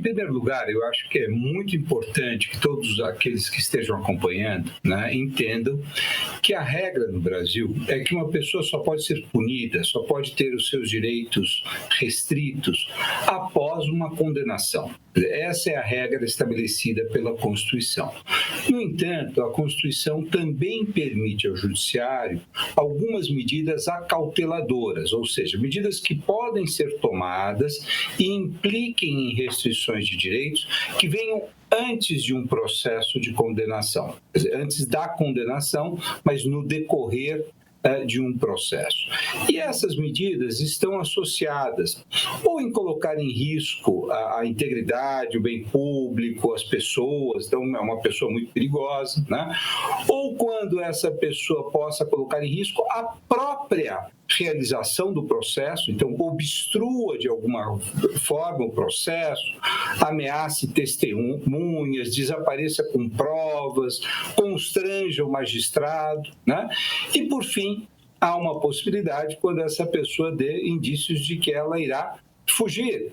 primeiro lugar, eu acho que é muito importante que todos aqueles que estejam acompanhando, né, entendam que a regra no Brasil é que uma pessoa só pode ser punida, só pode ter os seus direitos restritos após uma condenação. Essa é a regra estabelecida pela Constituição. No entanto, a Constituição também permite ao Judiciário algumas medidas acauteladoras, ou seja, medidas que podem ser tomadas e impliquem em restrições de direitos que venham antes de um processo de condenação, antes da condenação, mas no decorrer de um processo. E essas medidas estão associadas ou em colocar em risco a integridade, o bem público, as pessoas, então é uma pessoa muito perigosa, né? Ou quando essa pessoa possa colocar em risco a própria realização do processo, então obstrua de alguma forma o processo, ameace testemunhas, desapareça com provas, constranja o magistrado, né? E, por fim, há uma possibilidade quando essa pessoa dê indícios de que ela irá fugir,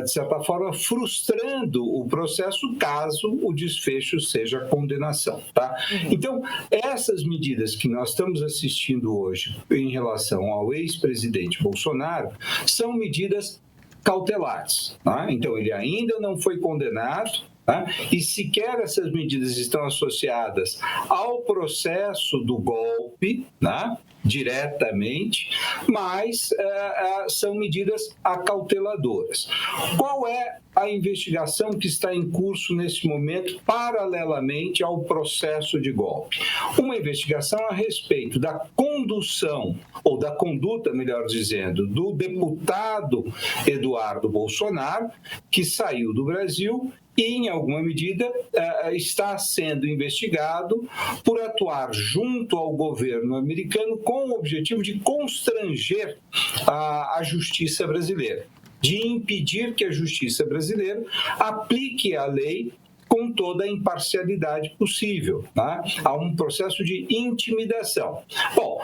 de certa forma, frustrando o processo caso o desfecho seja condenação. Tá? Então, essas medidas que nós estamos assistindo hoje em relação ao ex-presidente Bolsonaro são medidas cautelares. Tá? Então, ele ainda não foi condenado, tá? E sequer essas medidas estão associadas ao processo do golpe, tá? Diretamente, mas são medidas acauteladoras. Qual é a investigação que está em curso nesse momento, paralelamente ao processo de golpe? Uma investigação a respeito da condução, ou da conduta, melhor dizendo, do deputado Eduardo Bolsonaro, que saiu do Brasil e, em alguma medida, está sendo investigado por atuar junto ao governo americano com o objetivo de constranger a justiça brasileira, de impedir que a justiça brasileira aplique a lei com toda a imparcialidade possível. Tá? Há um processo de intimidação. Bom,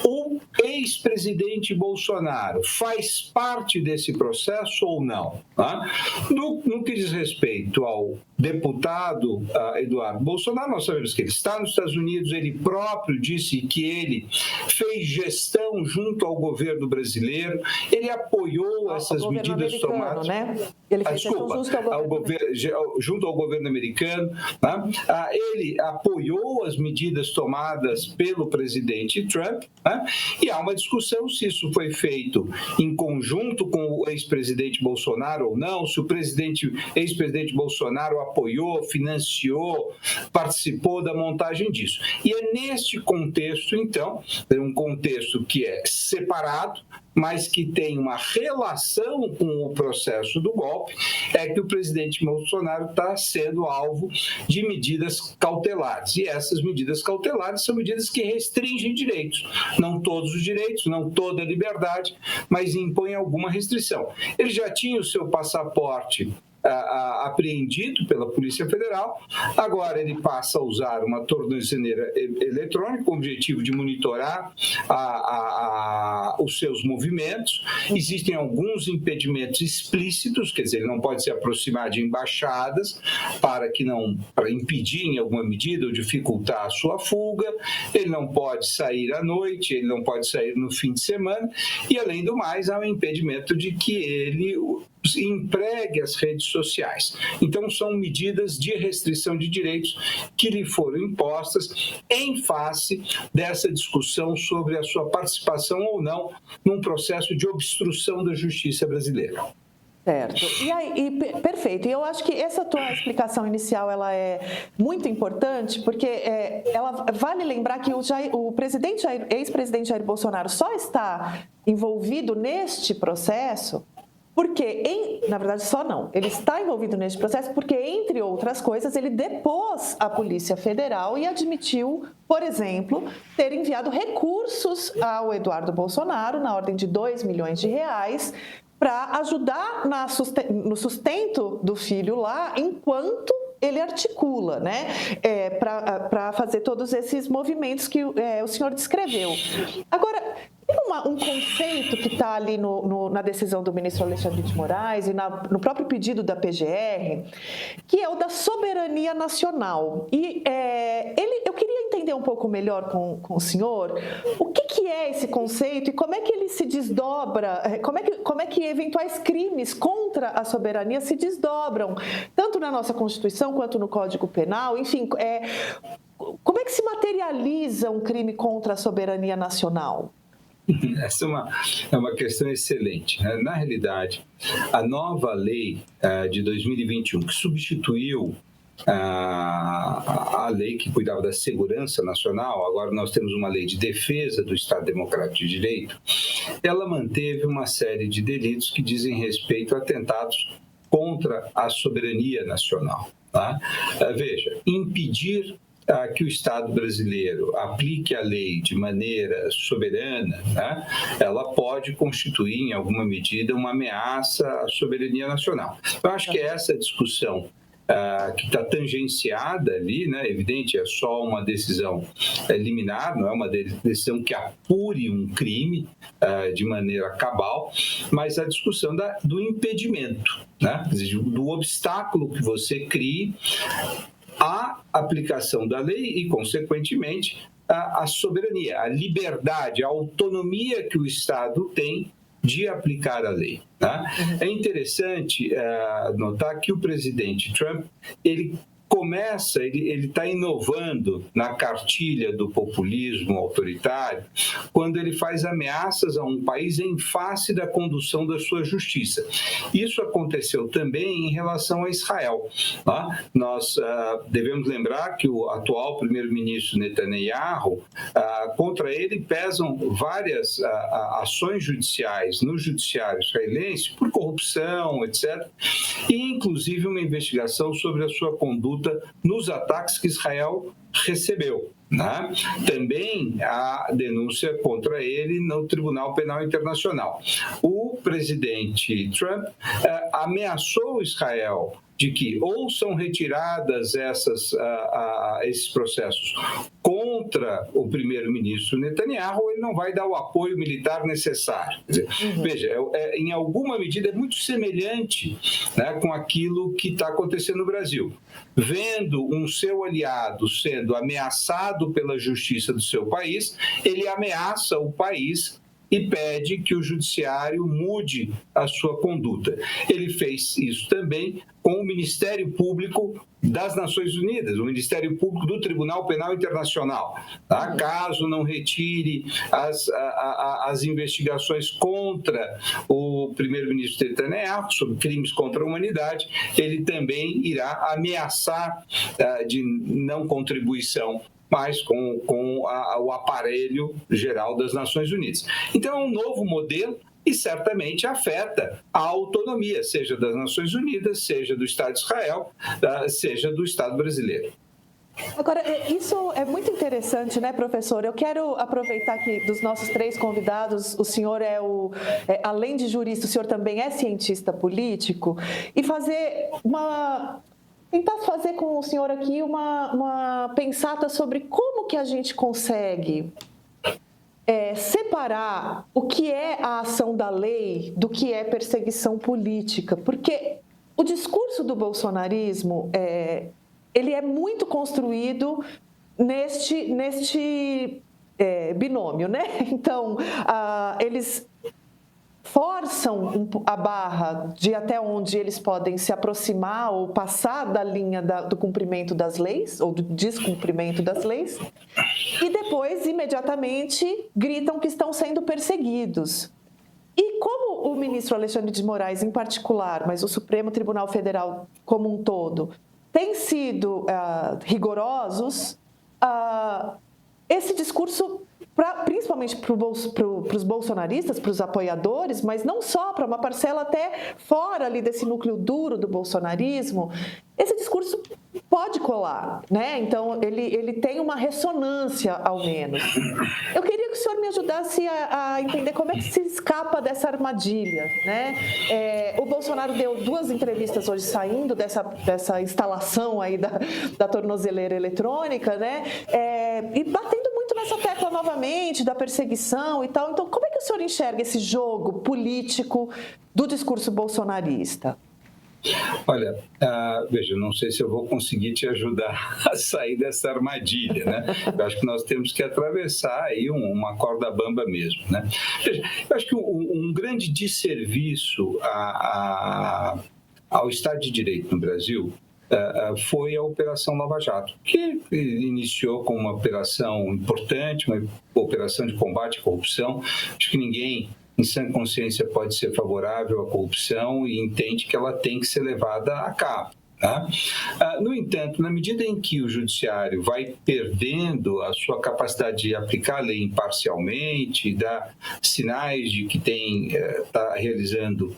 o ex-presidente Bolsonaro faz parte desse processo ou não? Tá? No que diz respeito ao deputado Eduardo Bolsonaro, nós sabemos que ele está nos Estados Unidos, ele próprio disse que ele fez gestão junto ao governo brasileiro, ele apoiou essas medidas tomadas... Né? Ele fez gestão junto ao governo americano, tá? Ele apoiou as medidas tomadas pelo presidente Trump, tá? E há uma discussão se isso foi feito em conjunto com o ex-presidente Bolsonaro ou não, se o ex-presidente Bolsonaro apoiou, financiou, participou da montagem disso. E é neste contexto, então, um contexto que é separado, mas que tem uma relação com o processo do golpe, é que o presidente Bolsonaro está sendo alvo de medidas cautelares. E essas medidas cautelares são medidas que restringem direitos. Não todos os direitos, não toda a liberdade, mas impõem alguma restrição. Ele já tinha o seu passaporte apreendido pela Polícia Federal, agora ele passa a usar uma tornozeleira eletrônica com o objetivo de monitorar os seus movimentos. Existem alguns impedimentos explícitos, quer dizer, ele não pode se aproximar de embaixadas para impedir em alguma medida ou dificultar a sua fuga, ele não pode sair à noite, ele não pode sair no fim de semana e, além do mais, há um impedimento de que ele empregue as redes sociais. Então, são medidas de restrição de direitos que lhe foram impostas em face dessa discussão sobre a sua participação ou não num processo de obstrução da justiça brasileira. Certo. Perfeito. E eu acho que essa tua explicação inicial ela é muito importante, porque ela vale lembrar que o ex-presidente Jair Bolsonaro só está envolvido neste processo porque, na verdade, só não. Ele está envolvido neste processo porque, entre outras coisas, ele depôs a Polícia Federal e admitiu, por exemplo, ter enviado recursos ao Eduardo Bolsonaro, na ordem de R$2 milhões, para ajudar no sustento do filho lá, enquanto ele articula, né, para fazer todos esses movimentos que o senhor descreveu. Agora, tem um conceito que está ali na decisão do ministro Alexandre de Moraes e no próprio pedido da PGR, que é o da soberania nacional. E eu queria entender um pouco melhor com o senhor o que é esse conceito e como é que ele se desdobra, como é que eventuais crimes contra a soberania se desdobram, tanto na nossa Constituição quanto no Código Penal, enfim, como é que se materializa um crime contra a soberania nacional? Essa é uma questão excelente. Na realidade, a nova lei de 2021, que substituiu a lei que cuidava da segurança nacional, agora nós temos uma lei de defesa do Estado Democrático de Direito, ela manteve uma série de delitos que dizem respeito a atentados contra a soberania nacional. Tá? Veja, impedir que o Estado brasileiro aplique a lei de maneira soberana, né, ela pode constituir, em alguma medida, uma ameaça à soberania nacional. Eu acho que essa discussão que está tangenciada ali, né, evidente, é só uma decisão liminar, não é uma decisão que apure um crime de maneira cabal, mas a discussão do impedimento, né, do obstáculo que você crie a aplicação da lei e, consequentemente, a soberania, a liberdade, a autonomia que o Estado tem de aplicar a lei. Tá? É interessante notar que o presidente Trump, ele está inovando na cartilha do populismo autoritário quando ele faz ameaças a um país em face da condução da sua justiça. Isso aconteceu também em relação a Israel. Tá? Nós devemos lembrar que o atual primeiro-ministro Netanyahu, contra ele pesam várias ações judiciais no judiciário israelense por corrupção, etc., e inclusive uma investigação sobre a sua conduta nos ataques que Israel recebeu. Né? Também há denúncia contra ele no Tribunal Penal Internacional. O presidente Trump ameaçou Israel de que ou são retiradas esses processos contra o primeiro-ministro Netanyahu, ou ele não vai dar o apoio militar necessário. Quer dizer, veja, em alguma medida é muito semelhante, né, com aquilo que está acontecendo no Brasil. Vendo um seu aliado sendo ameaçado pela justiça do seu país, ele ameaça o país e pede que o judiciário mude a sua conduta. Ele fez isso também com o Ministério Público das Nações Unidas, o Ministério Público do Tribunal Penal Internacional. Tá? Caso não retire as investigações contra o primeiro-ministro Netanyahu sobre crimes contra a humanidade, ele também irá ameaçar de não contribuição mas com o aparelho geral das Nações Unidas. Então, é um novo modelo e certamente afeta a autonomia, seja das Nações Unidas, seja do Estado de Israel, seja do Estado brasileiro. Agora, isso é muito interessante, né, professor? Eu quero aproveitar que dos nossos 3 convidados, o senhor além de jurista, o senhor também é cientista político, e tentar fazer com o senhor aqui uma pensata sobre como que a gente consegue separar o que é a ação da lei do que é perseguição política. Porque o discurso do bolsonarismo, ele é muito construído neste binômio, né? Então, eles forçam a barra de até onde eles podem se aproximar ou passar da linha do cumprimento das leis, ou do descumprimento das leis, e depois, imediatamente, gritam que estão sendo perseguidos. E como o ministro Alexandre de Moraes, em particular, mas o Supremo Tribunal Federal como um todo, têm sido rigorosos, esse discurso, principalmente para os bolsonaristas, para os apoiadores, mas não só, para uma parcela até fora ali desse núcleo duro do bolsonarismo, esse discurso pode colar, né? Então, ele tem uma ressonância, ao menos. Eu queria que o senhor me ajudasse a entender como é que se escapa dessa armadilha, né? O Bolsonaro deu 2 entrevistas hoje saindo dessa instalação aí da tornozeleira eletrônica, né? E batendo muito nessa tecla novamente da perseguição e tal. Então, como é que o senhor enxerga esse jogo político do discurso bolsonarista? Olha, veja, não sei se eu vou conseguir te ajudar a sair dessa armadilha, né? Eu acho que nós temos que atravessar aí uma corda bamba mesmo, né? Veja, eu acho que um grande desserviço ao Estado de Direito no Brasil foi a Operação Lava Jato, que iniciou com uma operação importante, uma operação de combate à corrupção. Acho que ninguém em sã consciência pode ser favorável à corrupção e entende que ela tem que ser levada a cabo. Tá? No entanto, na medida em que o judiciário vai perdendo a sua capacidade de aplicar a lei imparcialmente, dar sinais de que está realizando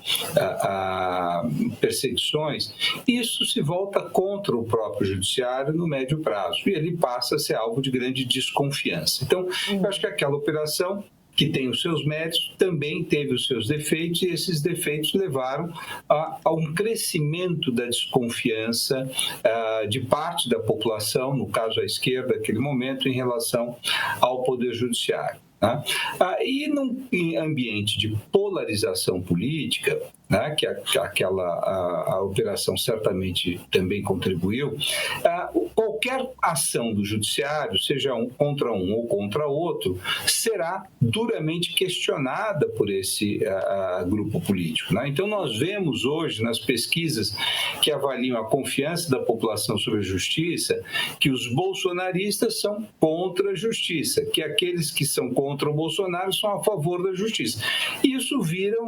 perseguições, isso se volta contra o próprio judiciário no médio prazo e ele passa a ser alvo de grande desconfiança. Então, eu acho que aquela operação, que tem os seus méritos, também teve os seus defeitos, e esses defeitos levaram a um crescimento da desconfiança de parte da população, no caso a esquerda, naquele momento, em relação ao Poder Judiciário. Tá? E num ambiente de polarização política, né, que a operação certamente também contribuiu, qualquer ação do judiciário, seja contra um ou contra outro, será duramente questionada por esse grupo político. Né? Então, nós vemos hoje nas pesquisas que avaliam a confiança da população sobre a justiça que os bolsonaristas são contra a justiça, que aqueles que são contra o Bolsonaro são a favor da justiça. Isso vira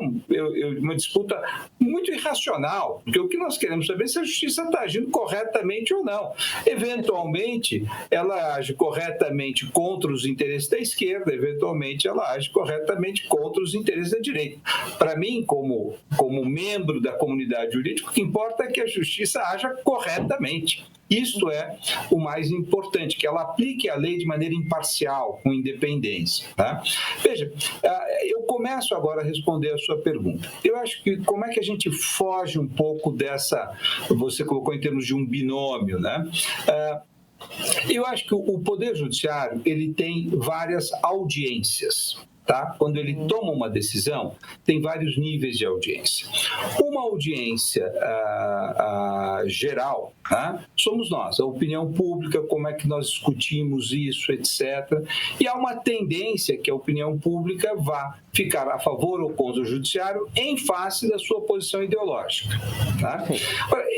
uma disputa muito irracional, porque o que nós queremos saber é se a justiça está agindo corretamente ou não. Eventualmente, ela age corretamente contra os interesses da esquerda, eventualmente ela age corretamente contra os interesses da direita. Para mim, como membro da comunidade jurídica, o que importa é que a justiça haja corretamente. Isto é o mais importante, que ela aplique a lei de maneira imparcial, com independência. Tá? Veja, eu começo agora a responder a sua pergunta. Eu acho que como é que a gente foge um pouco dessa, você colocou em termos de um binômio, né? Eu acho que o Poder Judiciário ele tem várias audiências. Tá? Quando ele toma uma decisão, tem vários níveis de audiência. Uma audiência geral, tá? Somos nós, a opinião pública, como é que nós discutimos isso, etc. E há uma tendência que a opinião pública vá ficar a favor ou contra o judiciário em face da sua posição ideológica. Tá?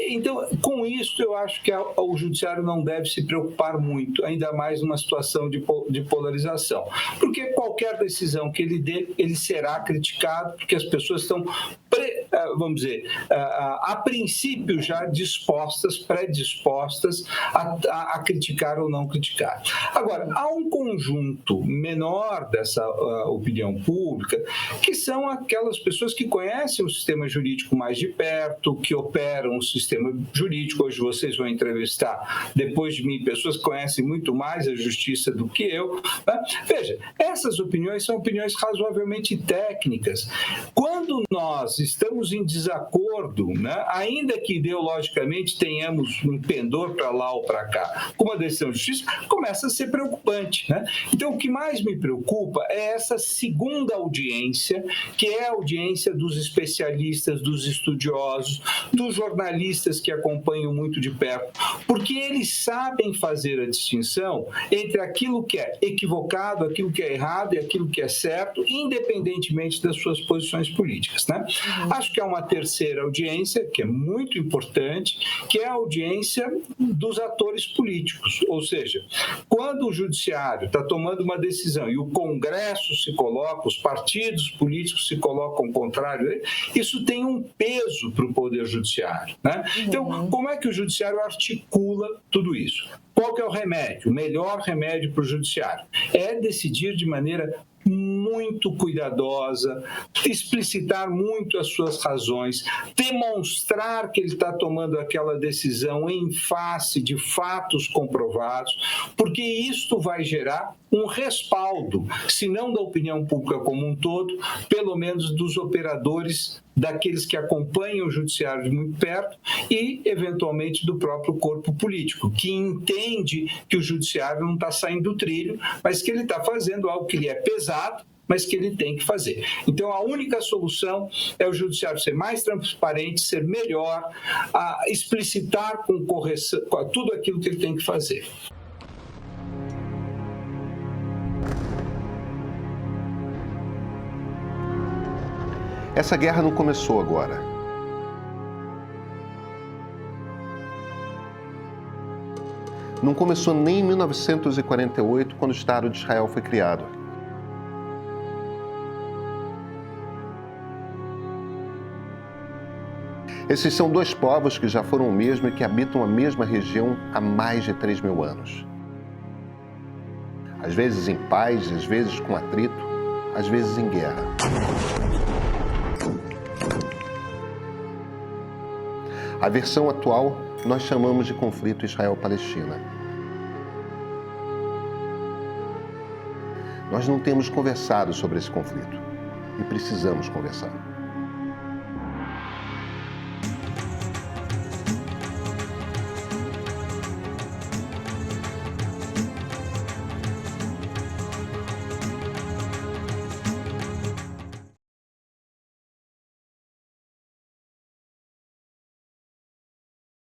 Então, com isso, eu acho que o judiciário não deve se preocupar muito, ainda mais numa situação de polarização, porque qualquer decisão que ele dê, ele será criticado, porque as pessoas estão, vamos dizer, a princípio já predispostas a criticar ou não criticar. Agora, há um conjunto menor dessa opinião pública, que são aquelas pessoas que conhecem o sistema jurídico mais de perto, que operam o sistema jurídico. Hoje vocês vão entrevistar, depois de mim, pessoas que conhecem muito mais a justiça do que eu. Né? Veja, essas opiniões são opiniões razoavelmente técnicas. Quando nós estamos em desacordo, né, ainda que ideologicamente tenhamos um pendor para lá ou para cá, com uma decisão de justiça, começa a ser preocupante. Né? Então, o que mais me preocupa é essa segunda audiência, que é a audiência dos especialistas, dos estudiosos, dos jornalistas que acompanham muito de perto, porque eles sabem fazer a distinção entre aquilo que é equivocado, aquilo que é errado e aquilo que é certo, independentemente das suas posições políticas. Né? Acho que há uma terceira audiência, que é muito importante, que é a audiência dos atores políticos, ou seja, quando o judiciário está tomando uma decisão e o Congresso se coloca, os partidos políticos se colocam contrário, isso tem um peso para o Poder Judiciário. Né? Então, como é que o Judiciário articula tudo isso? Qual que é o remédio? O melhor remédio para o Judiciário é decidir de maneira muito cuidadosa, explicitar muito as suas razões, demonstrar que ele está tomando aquela decisão em face de fatos comprovados, porque isto vai gerar um respaldo, se não da opinião pública como um todo, pelo menos dos operadores, daqueles que acompanham o judiciário de muito perto e, eventualmente, do próprio corpo político, que entende que o judiciário não está saindo do trilho, mas que ele está fazendo algo que lhe é pesado, mas que ele tem que fazer. Então, a única solução é o judiciário ser mais transparente, ser melhor, a explicitar com correção tudo aquilo que ele tem que fazer. Essa guerra não começou agora. Não começou nem em 1948, quando o Estado de Israel foi criado. Esses são dois povos que já foram o mesmo e que habitam a mesma região há mais de 3.000 anos. Às vezes em paz, às vezes com atrito, às vezes em guerra. A versão atual nós chamamos de conflito Israel-Palestina. Nós não temos conversado sobre esse conflito e precisamos conversar.